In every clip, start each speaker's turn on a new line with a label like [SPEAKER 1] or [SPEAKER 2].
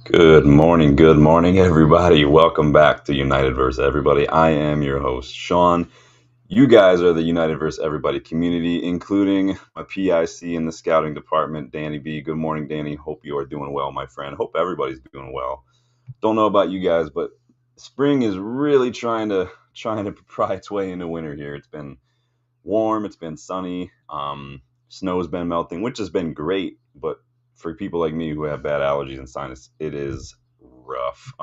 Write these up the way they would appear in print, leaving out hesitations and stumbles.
[SPEAKER 1] Good morning, everybody. Welcome back to United vs. Everybody. I am your host, Sean. You guys are the United vs. Everybody community, including my PIC in the scouting department, Danny B. Good morning, Danny. Hope you are doing well, my friend. Hope everybody's doing well. Don't know about you guys, but spring is really trying to pry its way into winter here. It's been warm, it's been sunny, snow's been melting, which has been great, but for people like me who have bad allergies and sinus, it is rough.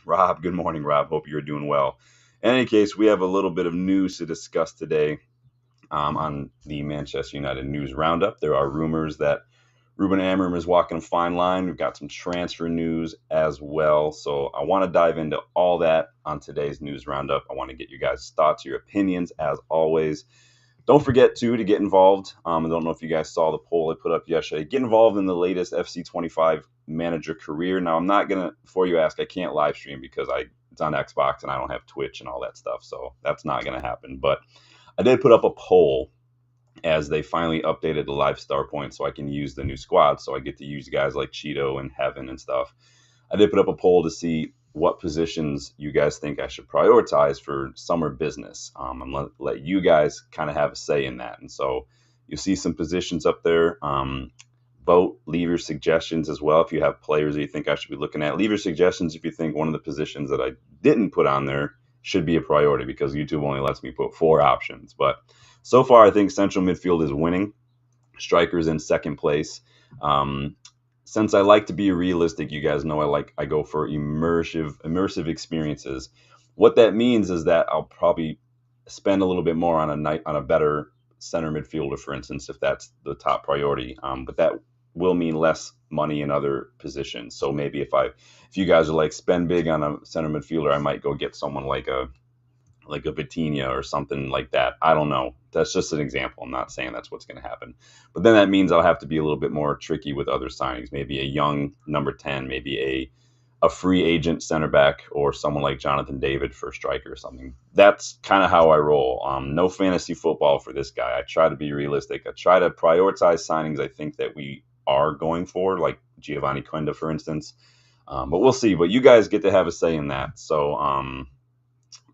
[SPEAKER 1] Rob, good morning, Rob. Hope you're doing well. In any case, we have a little bit of news to discuss today on the Manchester United News Roundup. There are rumors that Ruben Amorim is walking a fine line. We've got some transfer news as well. So I want to dive into all that on today's News Roundup. I want to get you guys' thoughts, your opinions, as always. Don't forget, too, to get involved. I don't know if you guys saw the poll I put up yesterday. Get involved in the latest FC25 manager career. Now, I'm not going to, before you ask, I can't live stream because it's on Xbox and I don't have Twitch and all that stuff. So that's not going to happen. But I did put up a poll as they finally updated the live star point so I can use the new squad. So I get to use guys like Cheeto and Heaven and stuff. I did put up a poll to see what positions you guys think I should prioritize for summer business. And let you guys kind of have a say in that. And so you see some positions up there. Vote, leave your suggestions as well. If you have players that you think I should be looking at, leave your suggestions if you think one of the positions that I didn't put on there should be a priority, because YouTube only lets me put 4 options. But so far, I think central midfield is winning. Strikers in second place. Since I like to be realistic, you guys know I go for immersive experiences. What that means is that I'll probably spend a little bit more on a better center midfielder, for instance, if that's the top priority. But that will mean less money in other positions. So maybe if you guys are like spend big on a center midfielder, I might go get someone like a Vitinha or something like that. I don't know. That's just an example. I'm not saying that's what's going to happen. But then that means I'll have to be a little bit more tricky with other signings. Maybe a young number 10, maybe a free agent center back, or someone like Jonathan David for a striker or something. That's kind of how I roll. No fantasy football for this guy. I try to be realistic. I try to prioritize signings I think that we are going for, like Giovanni Quenda, for instance. But we'll see. But you guys get to have a say in that. So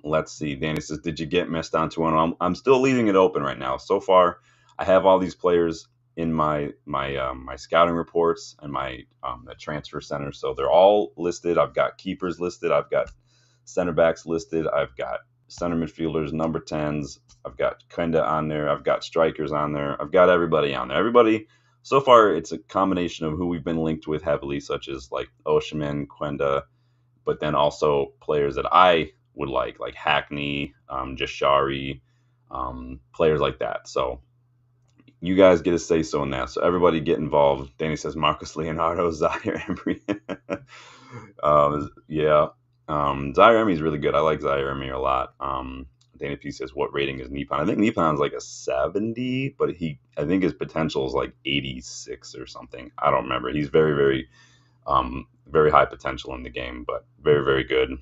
[SPEAKER 1] let's see. Danny says, did you get missed on 2-1? I'm still leaving it open right now. So far, I have all these players in my scouting reports and my the transfer center. So they're all listed. I've got keepers listed. I've got center backs listed. I've got center midfielders, number 10s. I've got Kenda on there. I've got strikers on there. I've got everybody on there. Everybody, so far, it's a combination of who we've been linked with heavily, such as like Oshiman, Quenda, but then also players that I would like Hackney, Jashari, players like that. So you guys get a say so in that. So everybody get involved. Danny says Marcus Leonardo, Zaire Emery. Yeah. Zaire Emery is really good. I like Zaire Emery a lot. Danny P says, what rating is Nippon? I think Nippon's like a 70, but I think his potential is like 86 or something. I don't remember. He's very, very, very high potential in the game, but very, very good.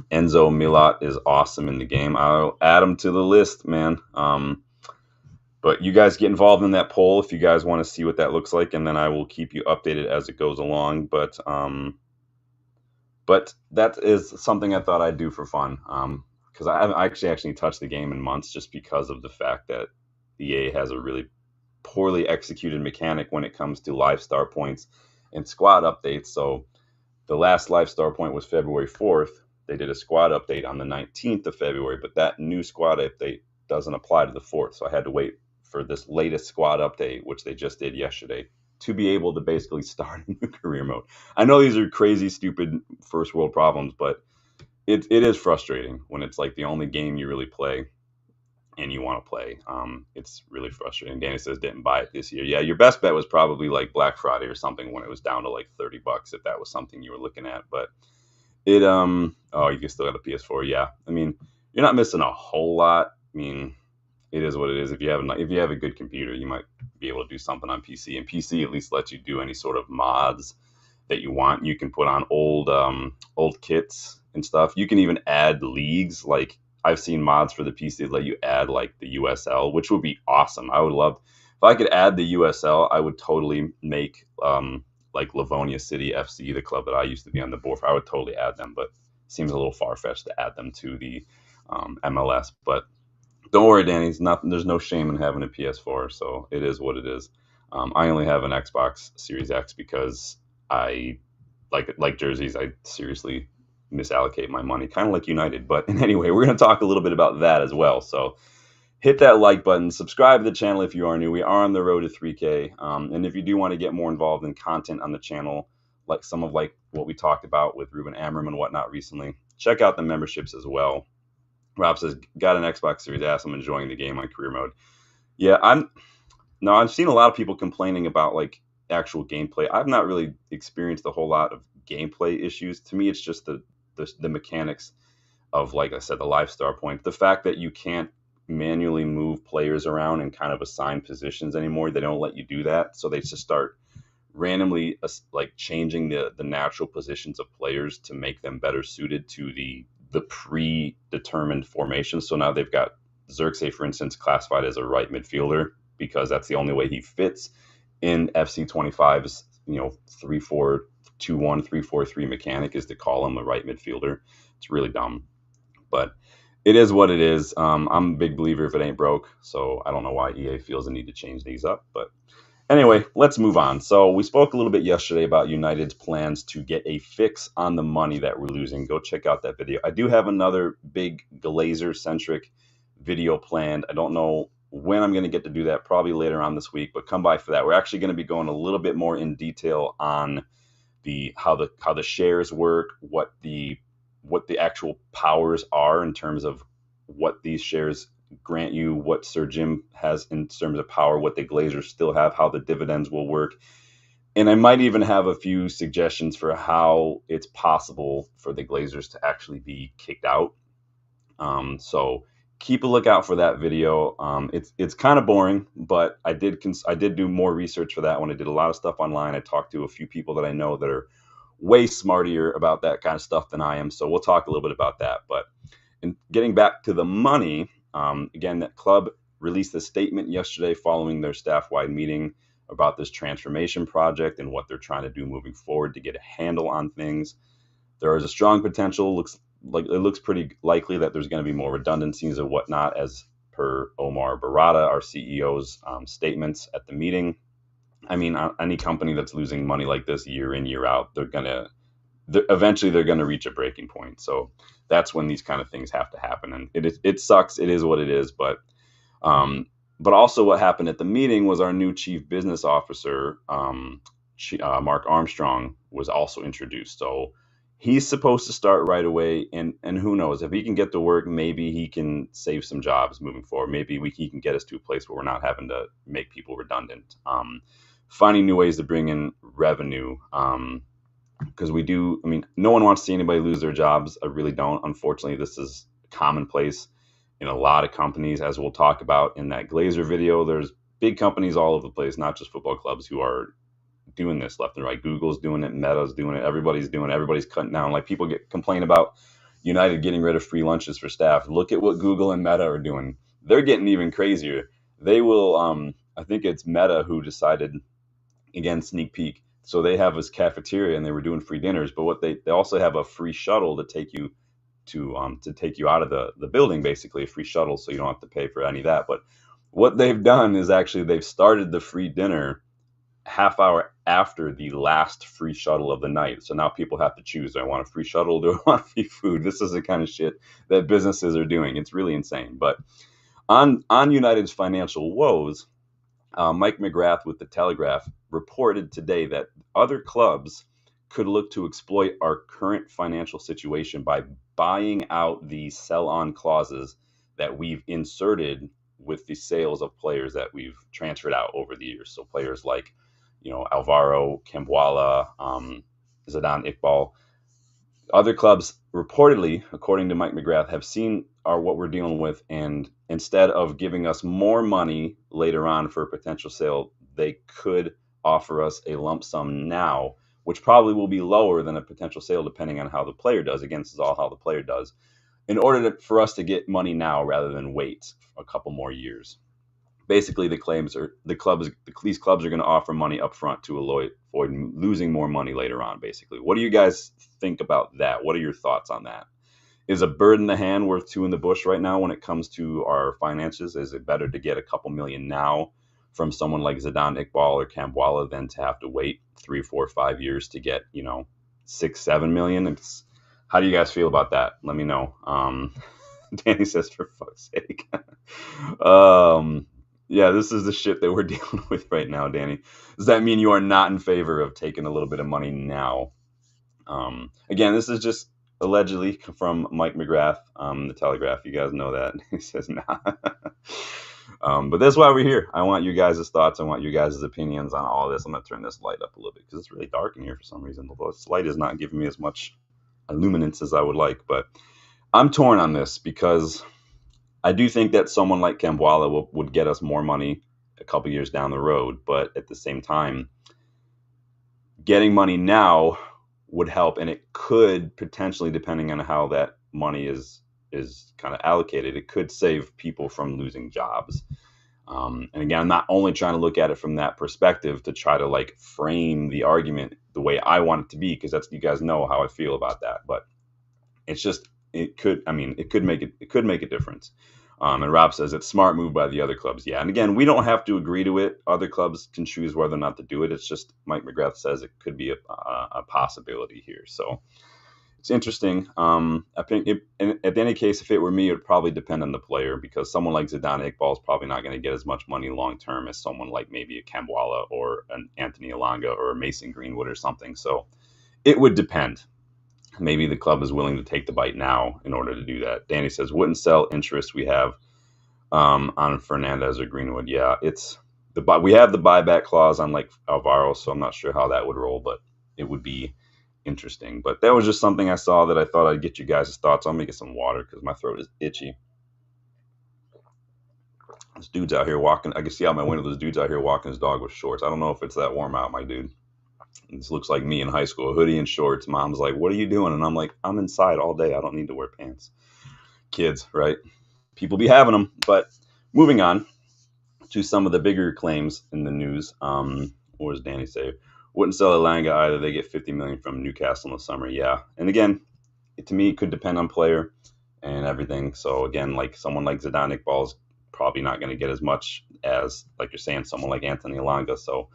[SPEAKER 1] Enzo Milot is awesome in the game. I'll add him to the list, man. But you guys get involved in that poll if you guys want to see what that looks like, and then I will keep you updated as it goes along. But that is something I thought I'd do for fun, because I haven't actually touched the game in months, just because of the fact that EA has a really poorly executed mechanic when it comes to live star points and squad updates. So the last live star point was February 4th. They did a squad update on the 19th of February, but that new squad update doesn't apply to the 4th. So I had to wait for this latest squad update, which they just did yesterday, to be able to basically start a new career mode. I know these are crazy, stupid first world problems, but it is frustrating when it's like the only game you really play and you want to play. It's really frustrating. Danny says didn't buy it this year. Yeah, your best bet was probably like Black Friday or something, when it was down to like $30, if that was something you were looking at. But it oh, you can still have a PS4. Yeah, I mean, you're not missing a whole lot. I mean, it is what it is. If you have a good computer, you might be able to do something on PC, and PC at least lets you do any sort of mods that you want. You can put on old kits and stuff. You can even add leagues. Like, I've seen mods for the PC that let you add like the USL, which would be awesome. I would love if I could add the USL. I would totally make like Livonia City FC, the club that I used to be on the board for, I would totally add them, but it seems a little far-fetched to add them to the MLS. But don't worry, Danny. There's no shame in having a PS4, so it is what it is. I only have an Xbox Series X because I like jerseys. I seriously misallocate my money, kind of like United. But anyway, we're going to talk a little bit about that as well. So hit that like button, subscribe to the channel if you are new. We are on the road to 3K. And if you do want to get more involved in content on the channel, like some of like what we talked about with Ruben Amorim and whatnot recently, check out the memberships as well. Rob says, got an Xbox Series S. I'm enjoying the game on career mode. Yeah, I've seen a lot of people complaining about like actual gameplay. I've not really experienced a whole lot of gameplay issues. To me, it's just the mechanics of, like I said, the live star point. The fact that you can't manually move players around and kind of assign positions anymore. They don't let you do that. So they just start randomly like changing the natural positions of players to make them better suited to the predetermined formation. So now they've got Xerxes, for instance, classified as a right midfielder because that's the only way he fits in FC25's 3-4-2-1 3-4-3 mechanic is to call him a right midfielder. It's really dumb, but it is what it is. I'm a big believer if it ain't broke, so I don't know why EA feels the need to change these up, but anyway, let's move on. So we spoke a little bit yesterday about United's plans to get a fix on the money that we're losing. Go check out that video. I do have another big Glazer-centric video planned. I don't know when I'm going to get to do that, probably later on this week, but come by for that. We're actually going to be going a little bit more in detail on how the shares work, what the actual powers are in terms of what these shares grant you, what Sir Jim has in terms of power, what the Glazers still have, how the dividends will work. And I might even have a few suggestions for how it's possible for the Glazers to actually be kicked out. So keep a lookout for that video. It's kind of boring, but I did do more research for that one. I did a lot of stuff online. I talked to a few people that I know that are way smarter about that kind of stuff than I am. So we'll talk a little bit about that. But in getting back to the money, again, that club released a statement yesterday following their staff-wide meeting about this transformation project and what they're trying to do moving forward to get a handle on things. There is a strong potential. It looks pretty likely that there's going to be more redundancies and whatnot, as per Omar Barada, our CEO's statements at the meeting. I mean, any company that's losing money like this year in, year out, eventually they're going to reach a breaking point. So that's when these kind of things have to happen. And it sucks. It is what it is. But also what happened at the meeting was our new chief business officer, Mark Armstrong, was also introduced. So he's supposed to start right away. And who knows, if he can get to work, maybe he can save some jobs moving forward. Maybe he can get us to a place where we're not having to make people redundant. Finding new ways to bring in revenue. Because no one wants to see anybody lose their jobs. I really don't. Unfortunately, this is commonplace in a lot of companies, as we'll talk about in that Glazer video. There's big companies all over the place, not just football clubs, who are doing this left and right. Google's doing it, Meta's doing it, everybody's doing it, everybody's cutting down. Like, people complain about United getting rid of free lunches for staff. Look at what Google and Meta are doing. They're getting even crazier. They will, I think it's Meta who decided, again, sneak peek. So they have this cafeteria and they were doing free dinners, but they also have a free shuttle to take you out of the building, basically a free shuttle, so you don't have to pay for any of that. But what they've done is actually they've started the free dinner half hour after the last free shuttle of the night. So now people have to choose: do I want a free shuttle? Do I want free food? This is the kind of shit that businesses are doing. It's really insane. But on United's financial woes, Mike McGrath with The Telegraph reported today that other clubs could look to exploit our current financial situation by buying out the sell-on clauses that we've inserted with the sales of players that we've transferred out over the years. So players like, Alvaro, Kembwala, Zidane Iqbal. Other clubs reportedly, according to Mike McGrath, have seen what we're dealing with, and instead of giving us more money later on for a potential sale, they could offer us a lump sum now, which probably will be lower than a potential sale depending on how the player does. Again, this is all how the player does, in order for us to get money now rather than wait a couple more years. Basically, these clubs are going to offer money up front to avoid losing more money later on. Basically, what do you guys think about that? What are your thoughts on that? Is a bird in the hand worth two in the bush right now when it comes to our finances? Is it better to get a couple million now from someone like Zidane, Iqbal, or Kambwala than to have to wait 3, 4, 5 years to get 6, 7 million? How do you guys feel about that? Let me know. Danny says, for fuck's sake. um, yeah, this is the shit that we're dealing with right now, Danny. Does that mean you are not in favor of taking a little bit of money now? Again, this is just allegedly from Mike McGrath, the Telegraph. You guys know that. He says, nah. But that's why we're here. I want you guys' thoughts. I want you guys' opinions on all of this. I'm going to turn this light up a little bit because it's really dark in here for some reason. Although this light is not giving me as much illuminance as I would like. But I'm torn on this because I do think that someone like Kambwala would get us more money a couple years down the road. But at the same time, getting money now would help, and it could potentially, depending on how that money is kind of allocated, it could save people from losing jobs. And again, I'm not only trying to look at it from that perspective to try to like frame the argument the way I want it to be, because that's, you guys know how I feel about that. But it's just, it could make a difference. And Rob says it's smart move by the other clubs. Yeah, and again, we don't have to agree to it. Other clubs can choose whether or not to do it. It's just Mike McGrath says it could be a possibility here. So it's interesting. I think in any case, if it were me, it would probably depend on the player, because someone like Zidane Iqbal is probably not going to get as much money long term as someone like maybe a Kambwala or an Anthony Elanga or a Mason Greenwood or something. So it would depend. Maybe the club is willing to take the bite now in order to do that. Danny says, wouldn't sell interest we have on Fernandez or Greenwood. Yeah, we have the buyback clause on like Alvaro, so I'm not sure how that would roll, but it would be interesting. But that was just something I saw that I thought I'd get you guys' thoughts on. Let me get some water because my throat is itchy. This dude's out here walking. I can see out my window. This dude's out here walking his dog with shorts. I don't know if it's that warm out, my dude. This looks like me in high school, a hoodie and shorts. Mom's like, what are you doing? And I'm like, I'm inside all day. I don't need to wear pants. Kids, right? People be having them. But moving on to some of the bigger claims in the news. What does Danny say? Wouldn't sell Elanga either. They get 50 million from Newcastle in the summer. Yeah. And again, to me, it could depend on player and everything. So again, like someone like Zidane Iqbal is probably not going to get as much as, like you're saying, someone like Anthony Elanga. So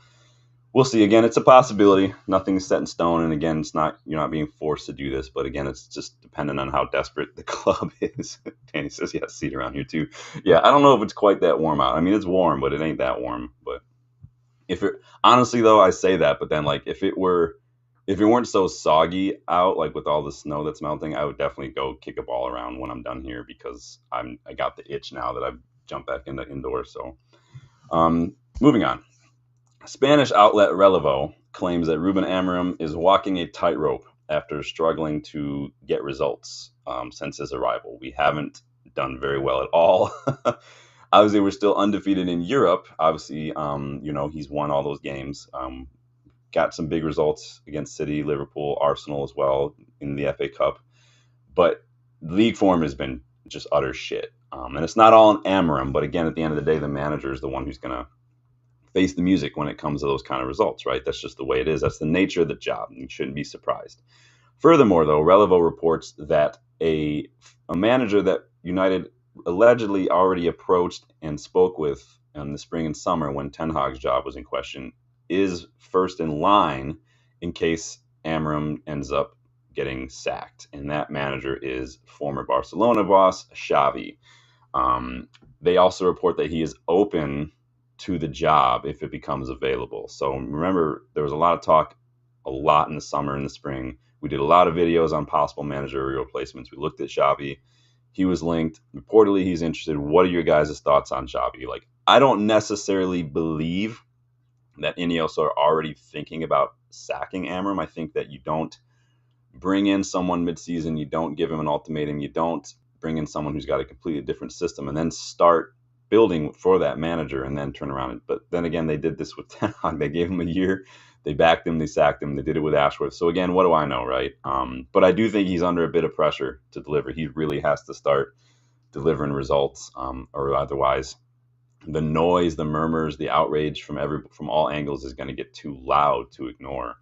[SPEAKER 1] we'll see. Again, it's a possibility. Nothing's set in stone. And again, you're not being forced to do this. But again, it's just dependent on how desperate the club is. Danny says, yeah, see it around here too. Yeah, I don't know if it's quite that warm out. I mean, it's warm, but it ain't that warm. But honestly though, I say that, but then like if it weren't so soggy out, like with all the snow that's melting, I would definitely go kick a ball around when I'm done here, because I got the itch now that I've jumped back into indoors. So moving on. Spanish outlet Relevo claims that Ruben Amorim is walking a tightrope after struggling to get results since his arrival. We haven't done very well at all. Obviously, we're still undefeated in Europe. Obviously, he's won all those games. Got some big results against City, Liverpool, Arsenal as well in the FA Cup. But league form has been just utter shit. And it's not all on Amorim, but again, at the end of the day, the manager is the one who's going to face the music when it comes to those kind of results, right? That's just the way it is. That's the nature of the job. You shouldn't be surprised. Furthermore, though, Relevo reports that a manager that United allegedly already approached and spoke with in the spring and summer when Ten Hag's job was in question is first in line in case Amorim ends up getting sacked. And that manager is former Barcelona boss Xavi. They also report that he is open to the job if it becomes available. So remember, there was a lot of talk a lot in the summer and the spring. We did a lot of videos on possible managerial placements. We looked at Xavi. He was linked. Reportedly, he's interested. What are your guys' thoughts on Xavi? Like, I don't necessarily believe that Ineos are already thinking about sacking Amorim. I think that you don't bring in someone mid-season. You don't give him an ultimatum. You don't bring in someone who's got a completely different system and then start building for that manager and then turn around. But then again, they did this with Ten Hag. They gave him a year. They backed him. They sacked him. They did it with Ashworth. So again, what do I know, right? But I do think he's under a bit of pressure to deliver. He really has to start delivering results, or otherwise the noise, the murmurs, the outrage from all angles is going to get too loud to ignore.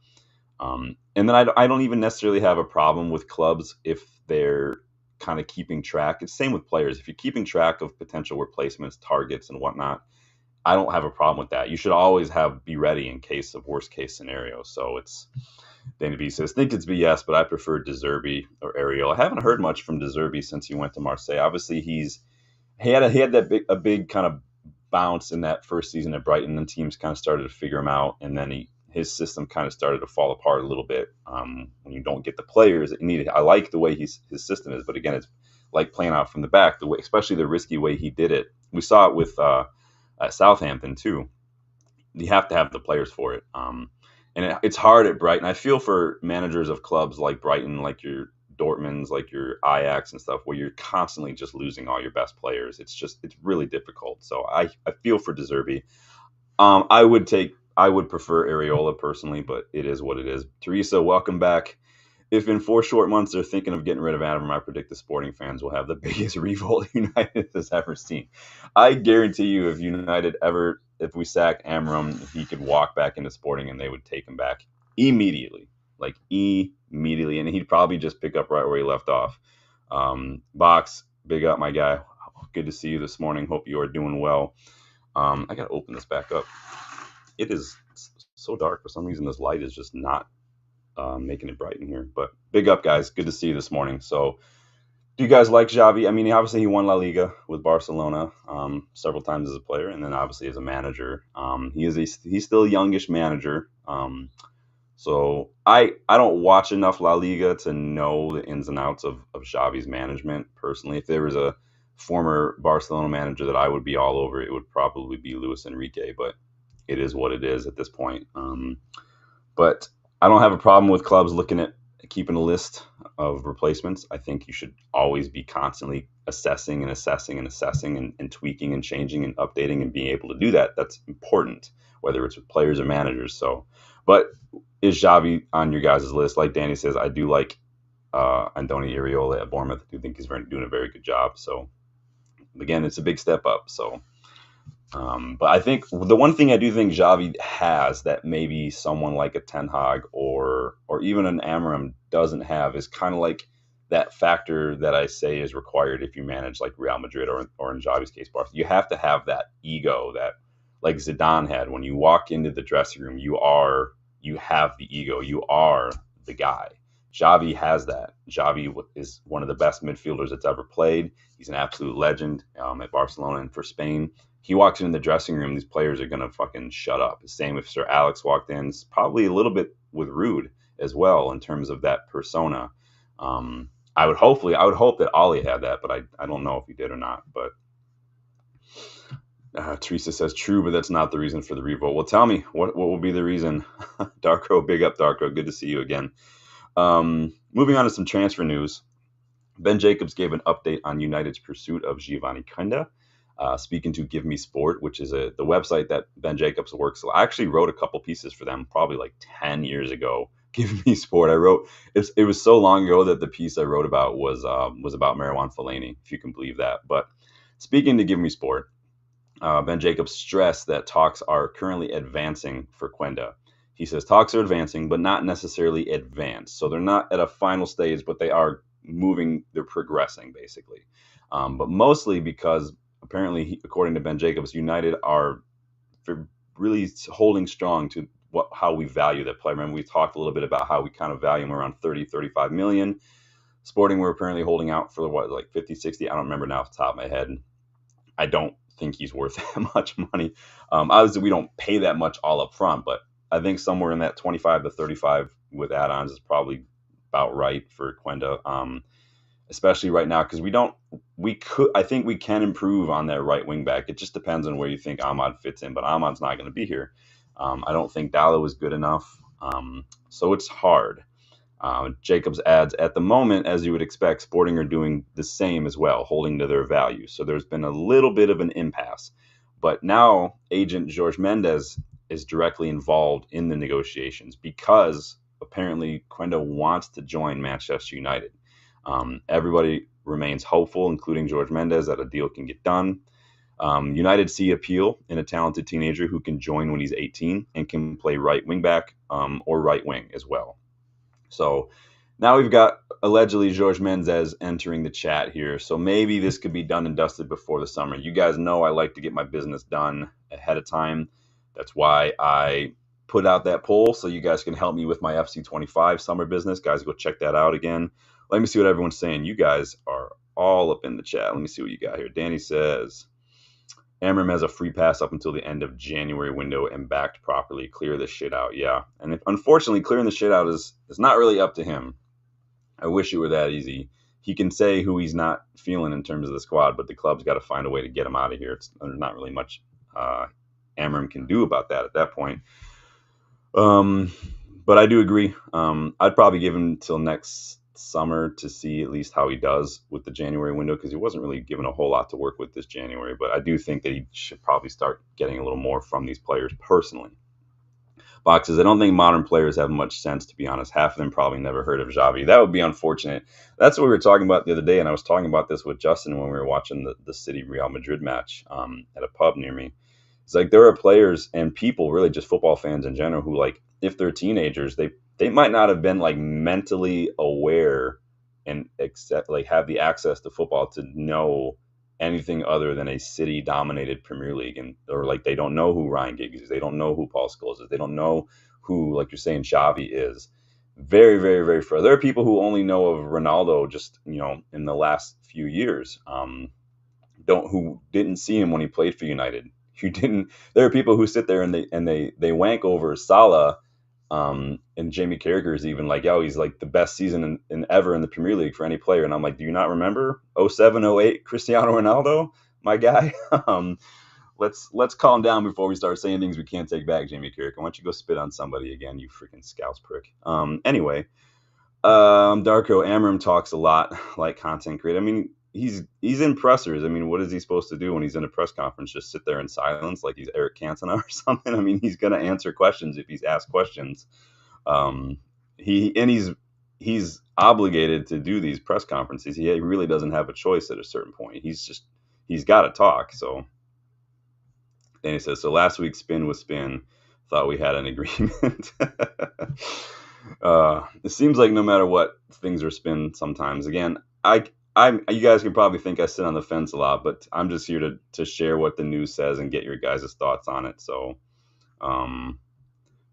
[SPEAKER 1] And then I don't even necessarily have a problem with clubs if they're kind of keeping track. It's the same with players. If you're keeping track of potential replacements, targets, and whatnot, I don't have a problem with that. You should always be ready in case of worst case scenario. So it's Danny B says, think it's BS, but I prefer De Zerbi or Ariel. I haven't heard much from De Zerbi since he went to Marseille. Obviously, he had that big kind of bounce in that first season at Brighton, and teams kind of started to figure him out, and then his system kind of started to fall apart a little bit when you don't get the players that you needed. I like the way his system is, but again, it's like playing out from the back, the way, especially the risky way he did it. We saw it with at Southampton too. You have to have the players for it. It's hard at Brighton. I feel for managers of clubs like Brighton, like your Dortmunds, like your Ajax and stuff, where you're constantly just losing all your best players. It's really difficult. So I feel for De Zerbi. I would prefer Areola personally, but it is what it is. Teresa, welcome back. If in 4 short months they're thinking of getting rid of Amorim, I predict the Sporting fans will have the biggest revolt United has ever seen. I guarantee you, if we sack Amorim, he could walk back into Sporting and they would take him back immediately, like immediately, and he'd probably just pick up right where he left off. Box, big up, my guy. Good to see you this morning. Hope you are doing well. I gotta open this back up. It is so dark for some reason. This light is just not making it bright in here. But big up, guys. Good to see you this morning. So, do you guys like Xavi? I mean, obviously he won La Liga with Barcelona several times as a player, and then obviously as a manager. He's still a youngish manager. So I don't watch enough La Liga to know the ins and outs of Xavi's management personally. If there was a former Barcelona manager that I would be all over, it would probably be Luis Enrique. But it is what it is at this point. But I don't have a problem with clubs looking at keeping a list of replacements. I think you should always be constantly assessing and tweaking and changing and updating and being able to do that. That's important, whether it's with players or managers. So, but is Xavi on your guys' list? Like Danny says, I do like Andoni Iraola at Bournemouth. I do think he's doing a very good job. So, again, it's a big step up. So, but I think the one thing I do think Xavi has that maybe someone like a Ten Hag or even an Amorim doesn't have is kind of like that factor that I say is required if you manage like Real Madrid or in Xavi's case, Barca. You have to have that ego that like Zidane had. When you walk into the dressing room, you have the ego. You are the guy. Xavi has that. Xavi is one of the best midfielders that's ever played. He's an absolute legend at Barcelona and for Spain. He walks in the dressing room, these players are going to fucking shut up. Same if Sir Alex walked in. It's probably a little bit with Rude as well in terms of that persona. I would hope that Ollie had that, but I don't know if he did or not. But Teresa says, true, but that's not the reason for the revolt. Well, tell me, what will be the reason? Darko, big up, Darko. Good to see you again. Moving on to some transfer news. Ben Jacobs gave an update on United's pursuit of Giovanni Quenda. Speaking to Give Me Sport, which is the website that Ben Jacobs works. So I actually wrote a couple pieces for them probably like 10 years ago. Give Me Sport. It was so long ago that the piece I wrote about was about Marouane Fellaini, if you can believe that. But speaking to Give Me Sport, Ben Jacobs stressed that talks are currently advancing for Quenda. He says talks are advancing, but not necessarily advanced. So they're not at a final stage, but they are moving. They're progressing, basically. But mostly because apparently, according to Ben Jacobs, United are really holding strong to how we value that player. Remember, we talked a little bit about how we kind of value him around 30, 35 million. Sporting, we're apparently holding out for like 50, 60. I don't remember now off the top of my head. I don't think he's worth that much money. Obviously, we don't pay that much all up front, but I think somewhere in that 25 to 35 with add-ons is probably about right for Quenda. Especially right now, because I think we can improve on that right wing back. It just depends on where you think Ahmad fits in, but Ahmad's not going to be here. I don't think Dallo is good enough. So it's hard. Jacobs adds, at the moment, as you would expect, Sporting are doing the same as well, holding to their values. So there's been a little bit of an impasse. But now agent Jorge Mendes is directly involved in the negotiations because apparently Quenda wants to join Manchester United. Everybody remains hopeful, including Jorge Mendes, that a deal can get done. United see appeal in a talented teenager who can join when he's 18 and can play right wing back or right wing as well. So now we've got allegedly George Mendes entering the chat here. So maybe this could be done and dusted before the summer. You guys know I like to get my business done ahead of time. That's why I put out that poll so you guys can help me with my FC25 summer business. Guys, go check that out again. Let me see what everyone's saying. You guys are all up in the chat. Let me see what you got here. Danny says, Amorim has a free pass up until the end of January window and backed properly. Clear this shit out. Yeah. And unfortunately, clearing the shit out is not really up to him. I wish it were that easy. He can say who he's not feeling in terms of the squad, but the club's got to find a way to get him out of here. There's not really much Amorim can do about that at that point. But I do agree. I'd probably give him till next summer to see at least how he does with the January window, because he wasn't really given a whole lot to work with this January. But I do think that he should probably start getting a little more from these players personally. Boxes, I don't think modern players have much sense, to be honest. Half of them probably never heard of Xavi. That would be unfortunate. That's what we were talking about the other day, and I was talking about this with Justin when we were watching the City Real Madrid match at a pub near me. It's like there are players and people, really just football fans in general, who, like, if they're teenagers, they might not have been like mentally aware and have the access to football to know anything other than a City dominated Premier League, and or like they don't know who Ryan Giggs is, they don't know who Paul Scholes is, they don't know who, like you're saying, Xavi is. Very, very, very far. There are people who only know of Ronaldo just in the last few years, who didn't see him when he played for United. There are people who sit there and they wank over Salah. And Jamie Carragher is even like, yo, he's like the best season in ever in the Premier League for any player. And I'm like, do you not remember 07, 08 Cristiano Ronaldo, my guy? Let's calm down before we start saying things we can't take back, Jamie Carragher. Why don't you go spit on somebody again, you freaking Scouts prick? Anyway, Darko Amorim talks a lot like content creator. I mean, he's in pressers. I mean, what is he supposed to do when he's in a press conference? Just sit there in silence like he's Eric Cantona or something? I mean, he's going to answer questions if he's asked questions. He's obligated to do these press conferences. He really doesn't have a choice at a certain point. He's got to talk. So then he says, so last week's spin was spin. Thought we had an agreement. It seems like no matter what, things are spin sometimes. Again, you guys can probably think I sit on the fence a lot, but I'm just here to share what the news says and get your guys' thoughts on it. So,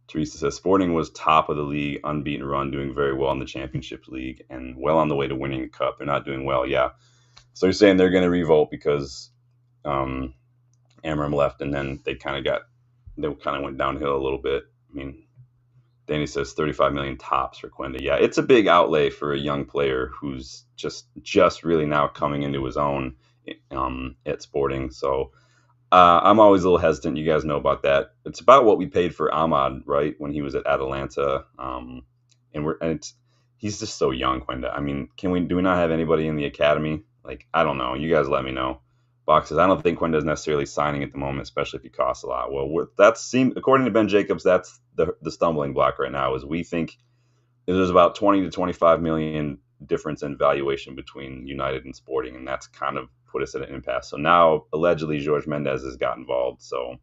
[SPEAKER 1] Teresa says, Sporting was top of the league, unbeaten run, doing very well in the Championship League, and well on the way to winning the Cup. They're not doing well, yeah. So you're saying they're going to revolt because Amorim left, and then they kind of went downhill a little bit. I mean, Danny says 35 million tops for Quenda. Yeah, it's a big outlay for a young player who's just really now coming into his own at Sporting. So I'm always a little hesitant. You guys know about that. It's about what we paid for Ahmad, right, when he was at Atalanta. He's just so young, Quenda. I mean, do we not have anybody in the academy? Like, I don't know. You guys let me know. Boxes. I don't think Quenda is necessarily signing at the moment, especially if he costs a lot. Well, according to Ben Jacobs, that's the stumbling block right now. Is we think there's about 20 to 25 million difference in valuation between United and Sporting, and that's kind of put us at an impasse. So now allegedly George Mendes has got involved. So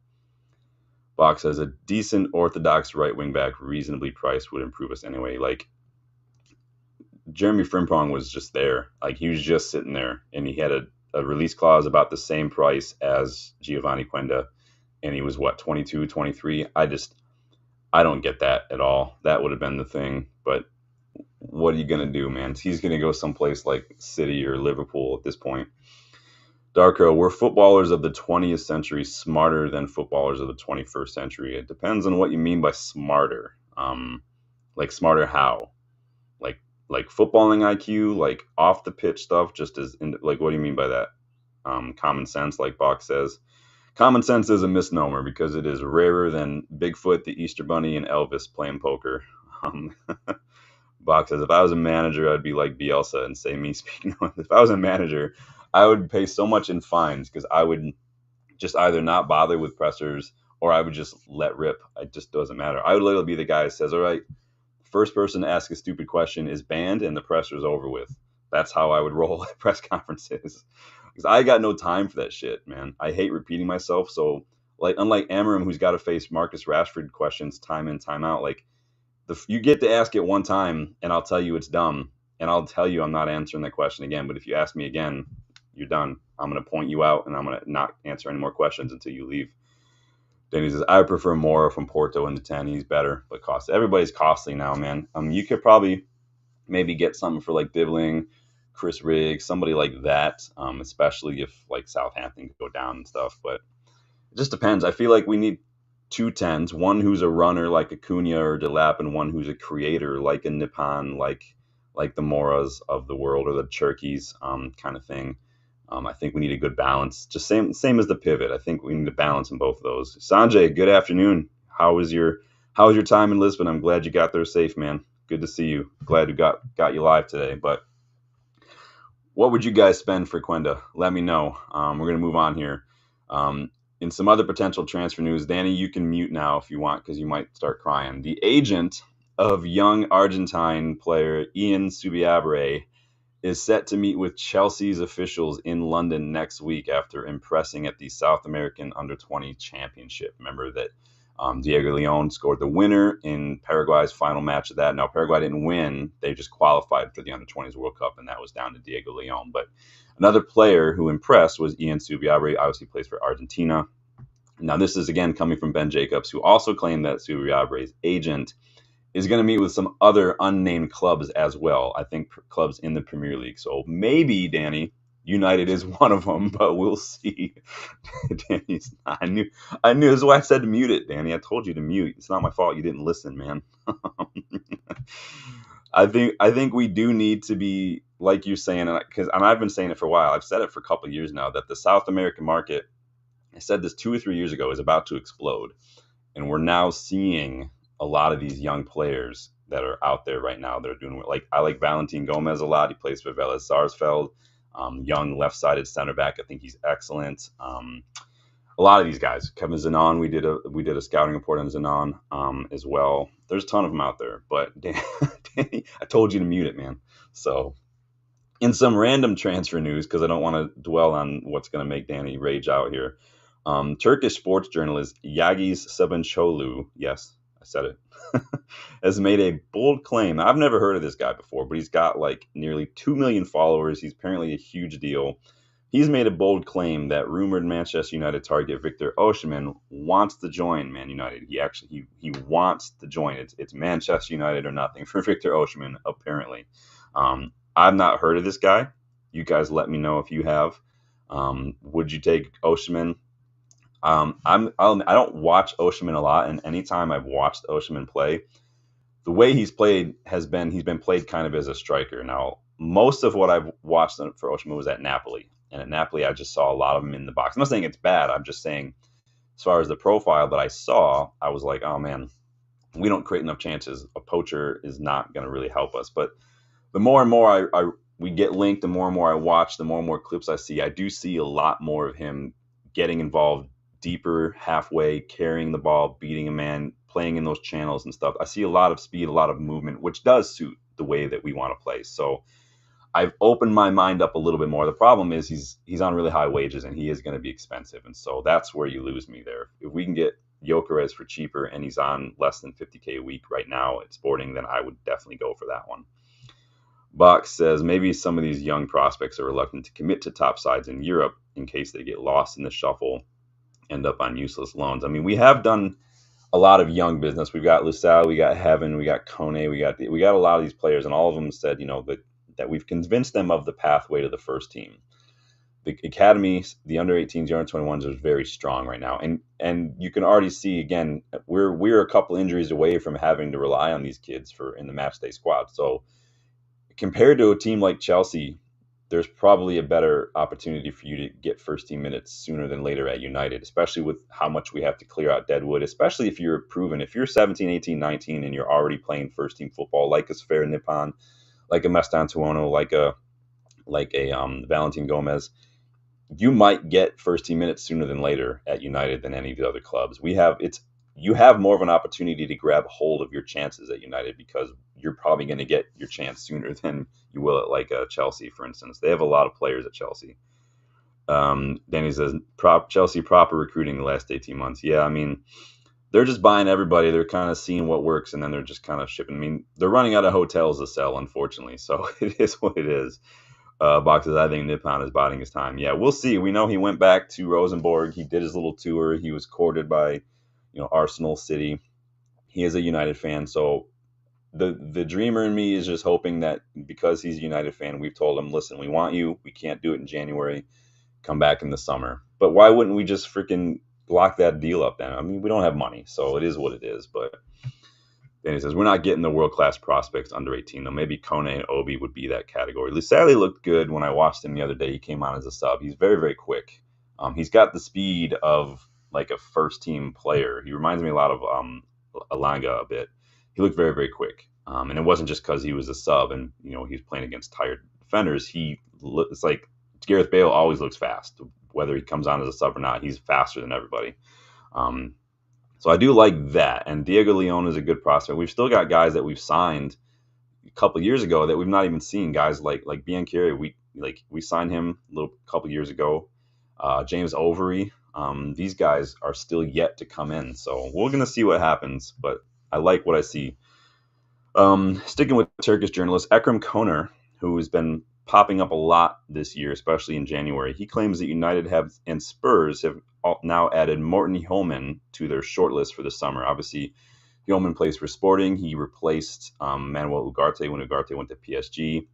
[SPEAKER 1] Box says a decent orthodox right wing back, reasonably priced, would improve us anyway. Like Jeremy Frimpong was just there, like he was just sitting there, and he had a release clause about the same price as Giovanni Quenda, and he was 22, 23. I don't get that at all. That would have been the thing, but what are you going to do, man? He's going to go someplace like City or Liverpool at this point. Darko, were footballers of the 20th century smarter than footballers of the 21st century? It depends on what you mean by smarter. Like smarter how? Like footballing IQ, like off the pitch stuff, like what do you mean by that? Common sense, like Bach says. Common sense is a misnomer because it is rarer than Bigfoot, the Easter Bunny, and Elvis playing poker. Bach says, if I was a manager, I'd be like Bielsa and say me speaking. If I was a manager, I would pay so much in fines because I would just either not bother with pressers or I would just let rip. It just doesn't matter. I would literally be the guy that says, all right, first person to ask a stupid question is banned and the presser's over with. That's how I would roll at press conferences. because I got no time for that shit, man. I hate repeating myself. So, like, unlike Amorim, who's got to face Marcus Rashford questions time in, time out, like, you get to ask it one time, and I'll tell you it's dumb, and I'll tell you I'm not answering that question again. But if you ask me again, you're done. I'm going to point you out, and I'm going to not answer any more questions until you leave. Danny says, I prefer Mora from Porto in the 10. He's better, but cost. Everybody's costly now, man. You could probably maybe get something for like Dibbling, Chris Riggs, somebody like that, especially if like Southampton could go down and stuff. But it just depends. I feel like we need two 10s, one who's a runner like Acuna or Delap, and one who's a creator like a Nippon, like the Moras of the world or the Cherkis kind of thing. I think we need a good balance. Just same as the pivot. I think we need a balance in both of those. Sanjay, good afternoon. How was your time in Lisbon? I'm glad you got there safe, man. Good to see you. Glad you got you live today. But what would you guys spend for Quenda? Let me know. We're gonna move on here. In some other potential transfer news, Danny, you can mute now if you want because you might start crying. The agent of young Argentine player Ian Subiabre is set to meet with Chelsea's officials in London next week after impressing at the South American Under-20 Championship. Remember that Diego Leon scored the winner in Paraguay's final match of that. Now, Paraguay didn't win. They just qualified for the Under-20s World Cup, and that was down to Diego Leon. But another player who impressed was Ian Subiabre, obviously plays for Argentina. Now, this is, again, coming from Ben Jacobs, who also claimed that Subiabre's agent is going to meet with some other unnamed clubs as well. I think clubs in the Premier League. So maybe, Danny, United is one of them, but we'll see. Danny's not. I knew. This is why I said to mute it, Danny. I told you to mute. It's not my fault you didn't listen, man. I think we do need to be, like you're saying, and I've been saying it for a while. I've said it for a couple of years now, that the South American market, I said this 2 or 3 years ago, is about to explode. And we're now seeing a lot of these young players that are out there right now that are doing, like, I like Valentin Gomez a lot. He plays for Vélez Sarsfield, young left-sided center back. I think he's excellent. A lot of these guys, Kevin Zenon, we did a scouting report on Zenon as well. There's a ton of them out there, but Danny, I told you to mute it, man. So in some random transfer news, because I don't want to dwell on what's going to make Danny rage out here, Turkish sports journalist Yagis Sabançoğlu, yes, I said it, has made a bold claim. I've never heard of this guy before, but he's got like nearly 2 million followers. He's apparently a huge deal. He's made a bold claim that rumored Manchester United target Victor Osimhen wants to join Man United. He wants to join. It's Manchester United or nothing for Victor Osimhen, apparently. I've not heard of this guy. You guys let me know if you have. Would you take Osimhen? I don't watch Osimhen a lot, and anytime I've watched Osimhen play, the way he's played he's been played kind of as a striker. Now, most of what I've watched for Osimhen was at Napoli, and at Napoli I just saw a lot of him in the box. I'm not saying it's bad. I'm just saying, as far as the profile that I saw, I was like, oh man, we don't create enough chances. A poacher is not going to really help us. But the more and more we get linked, the more and more I watch, the more and more clips I see, I do see a lot more of him getting involved deeper, halfway, carrying the ball, beating a man, playing in those channels and stuff. I see a lot of speed, a lot of movement, which does suit the way that we want to play. So I've opened my mind up a little bit more. The problem is he's on really high wages, and he is going to be expensive. And so that's where you lose me there. If we can get Gyökeres for cheaper and he's on less than 50K a week right now at Sporting, then I would definitely go for that one. Box says maybe some of these young prospects are reluctant to commit to top sides in Europe in case they get lost in the shuffle, end up on useless loans. I mean, we have done a lot of young business. We've got Lusal, we got Heaven, we got Kone, we got a lot of these players, and all of them said, that we've convinced them of the pathway to the first team. The academy, the under 18s, the under 21s are very strong right now, and you can already see, again, we're a couple injuries away from having to rely on these kids in the match day squad. So compared to a team like Chelsea, there's probably a better opportunity for you to get first team minutes sooner than later at United, especially with how much we have to clear out deadwood, especially if you're proven. If you're 17, 18, 19, and you're already playing first team football, like a Sfera Nippon, like a Mestan Tuono, like a Valentin Gomez, you might get first team minutes sooner than later at United than any of the other clubs. You have more of an opportunity to grab hold of your chances at United because you're probably going to get your chance sooner than you will at like Chelsea, for instance. They have a lot of players at Chelsea. Danny says, Chelsea proper recruiting the last 18 months. Yeah, I mean, they're just buying everybody. They're kind of seeing what works, and then they're just kind of shipping. I mean, they're running out of hotels to sell, unfortunately. So it is what it is. Boxes, I think Nippon is biding his time. Yeah, we'll see. We know he went back to Rosenborg. He did his little tour. He was courted by, Arsenal City. He is a United fan, so the dreamer in me is just hoping that because he's a United fan, we've told him, listen, we want you. We can't do it in January. Come back in the summer. But why wouldn't we just freaking lock that deal up then? I mean, we don't have money, so it is what it is. But then he says, we're not getting the world-class prospects under 18, though. Maybe Kone and Obi would be that category. Lusalli looked good when I watched him the other day. He came on as a sub. He's very, very quick. He's got the speed of like a first-team player. He reminds me a lot of Alanga a bit. He looked very, very quick. And it wasn't just because he was a sub and, he's playing against tired defenders. It's like Gareth Bale always looks fast. Whether he comes on as a sub or not, he's faster than everybody. So I do like that. And Diego Leon is a good prospect. We've still got guys that we've signed a couple years ago that we've not even seen. Guys like Bianchieri, we signed him a couple years ago. James Overy. These guys are still yet to come in. So we're going to see what happens. But I like what I see. Sticking with Turkish journalist Ekrem Koner, who has been popping up a lot this year, especially in January. He claims that United and Spurs have now added Morten Hjulman to their shortlist for the summer. Obviously, Hjulman plays for Sporting. He replaced Manuel Ugarte when Ugarte went to PSG.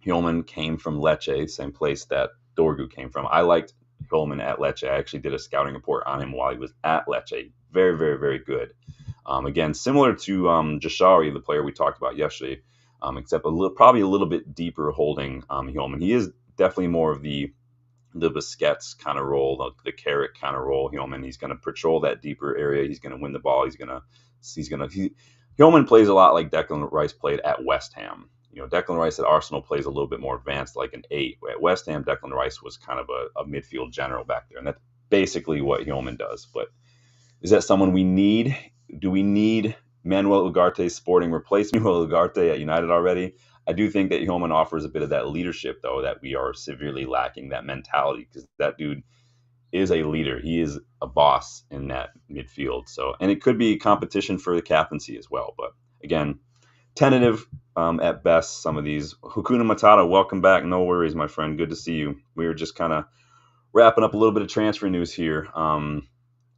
[SPEAKER 1] Hjulman came from Lecce, same place that Dorgu came from. I liked Hjulman at Lecce. I actually did a scouting report on him while he was at Lecce. Very, very, very good. Again, similar to Jashari, the player we talked about yesterday, except probably a little bit deeper holding Hjulman. He is definitely more of the Busquets kind of role, the Carrick kind of role. Hjulman, he's going to patrol that deeper area. He's going to win the ball. Hjulman plays a lot like Declan Rice played at West Ham. Declan Rice at Arsenal plays a little bit more advanced, like an 8. At West Ham, Declan Rice was kind of a midfield general back there, and that's basically what Hjulman does. But is that someone we need? Do we need Manuel Ugarte's Sporting replace Manuel Ugarte at United already? I do think that Hjulman offers a bit of that leadership, though, that we are severely lacking, that mentality, because that dude is a leader. He is a boss in that midfield. So, and it could be competition for the captaincy as well. But again, tentative at best, some of these. Hakuna Matata, welcome back. No worries, my friend. Good to see you. We were just kind of wrapping up a little bit of transfer news here.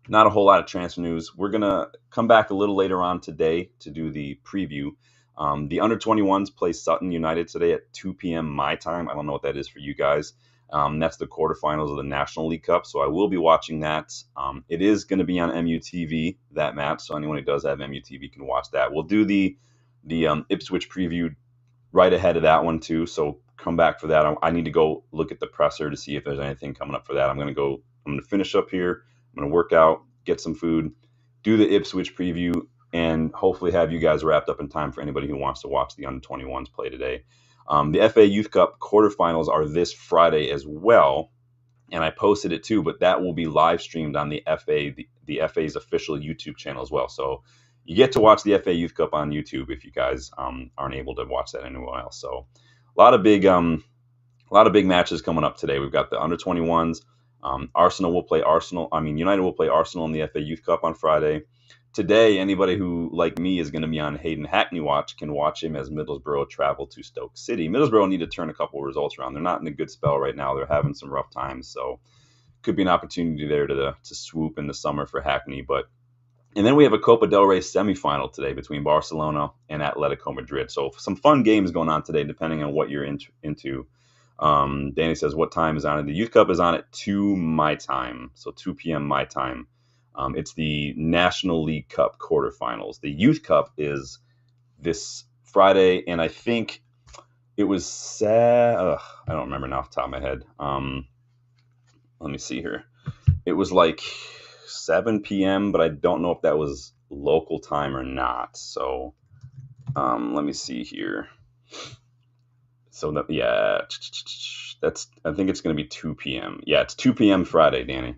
[SPEAKER 1] Not a whole lot of transfer news. We're going to come back a little later on today to do the preview. The under-21s play Sutton United today at 2 p.m. my time. I don't know what that is for you guys. That's the quarterfinals of the National League Cup, so I will be watching that. It is going to be on MUTV, that match, so anyone who does have MUTV can watch that. We'll do the Ipswich preview right ahead of that one, too, so come back for that. I need to go look at the presser to see if there's anything coming up for that. I'm going to finish up here. I'm going to work out, get some food, do the Ipswich preview, and hopefully have you guys wrapped up in time for anybody who wants to watch the under-21s play today. The FA Youth Cup quarterfinals are this Friday as well, and I posted it too, but that will be live streamed on the FA's official YouTube channel as well. So you get to watch the FA Youth Cup on YouTube if you guys aren't able to watch that anywhere else. So a lot of big matches coming up today. We've got the under-21s. United will play Arsenal in the FA Youth Cup on Friday. Today, anybody who, like me, is going to be on Hayden Hackney watch can watch him as Middlesbrough travel to Stoke City. Middlesbrough need to turn a couple of results around. They're not in a good spell right now. They're having some rough times, so could be an opportunity there to swoop in the summer for Hackney. And then we have a Copa del Rey semifinal today between Barcelona and Atletico Madrid. So some fun games going on today, depending on what you're into. Danny says, what time is on it? The Youth Cup is on at 2 my time, so 2 p.m. my time. It's the National League Cup quarterfinals. The Youth Cup is this Friday, and I think it was I don't remember now off the top of my head. Let me see here. It was like 7 p.m., but I don't know if that was local time or not. So let me see here. So I think it's going to be 2 p.m. Yeah, it's 2 p.m. Friday, Danny.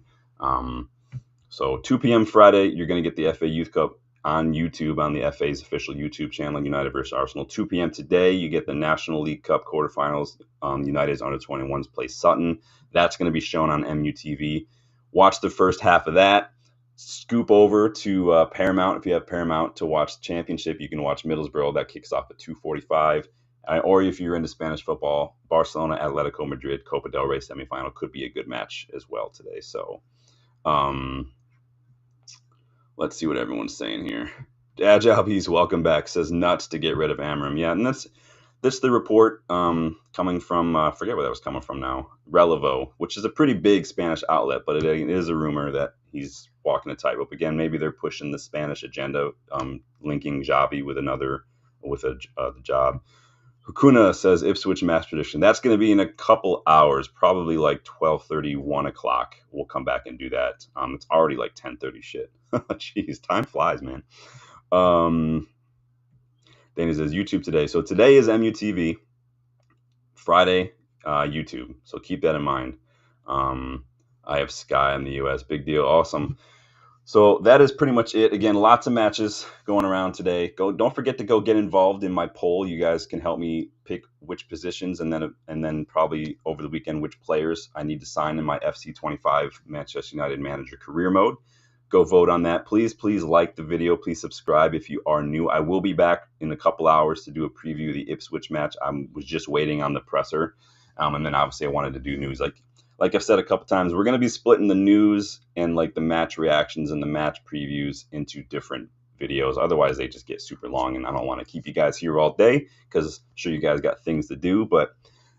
[SPEAKER 1] So 2 p.m. Friday, you're going to get the FA Youth Cup on YouTube, on the FA's official YouTube channel, United versus Arsenal. 2 p.m. today, you get the National League Cup quarterfinals. United's under-21s play Sutton. That's going to be shown on MUTV. Watch the first half of that. Scoop over to Paramount. If you have Paramount to watch the championship, you can watch Middlesbrough. That kicks off at 2:45. Or if you're into Spanish football, Barcelona, Atletico Madrid, Copa del Rey semifinal could be a good match as well today. So let's see what everyone's saying here. Agile Bees, welcome back, says nuts to get rid of Amorim. Yeah, and that's the report coming from, I forget where that was coming from now, Relevo, which is a pretty big Spanish outlet, but it is a rumor that he's walking a tightrope. Again, maybe they're pushing the Spanish agenda, linking Xavi with the job. Hakuna says Ipswich match prediction. That's going to be in a couple hours, probably like 12:30, 1 o'clock. We'll come back and do that. It's already like 10:30 shit. Jeez, time flies, man. Danny says YouTube today. So today is MUTV. Friday, YouTube. So keep that in mind. I have Sky in the US. Big deal. Awesome. So that is pretty much it. Again, lots of matches going around today. Don't forget to go get involved in my poll. You guys can help me pick which positions and then probably over the weekend which players I need to sign in my FC25 Manchester United Manager career mode. Go vote on that. Please like the video. Please subscribe if you are new. I will be back in a couple hours to do a preview of the Ipswich match. I was just waiting on the presser. And then obviously I wanted to do news. Like I've said a couple times, we're going to be splitting the news and like the match reactions and the match previews into different videos. Otherwise, they just get super long, and I don't want to keep you guys here all day because I'm sure you guys got things to do. But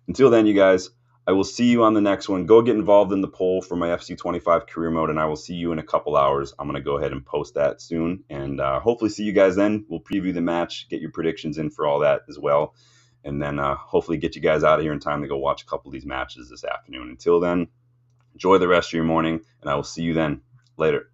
[SPEAKER 1] until then, you guys, I will see you on the next one. Go get involved in the poll for my FC25 career mode, and I will see you in a couple hours. I'm going to go ahead and post that soon, and hopefully see you guys then. We'll preview the match, get your predictions in for all that as well. And then hopefully get you guys out of here in time to go watch a couple of these matches this afternoon. Until then, enjoy the rest of your morning, and I will see you then. Later.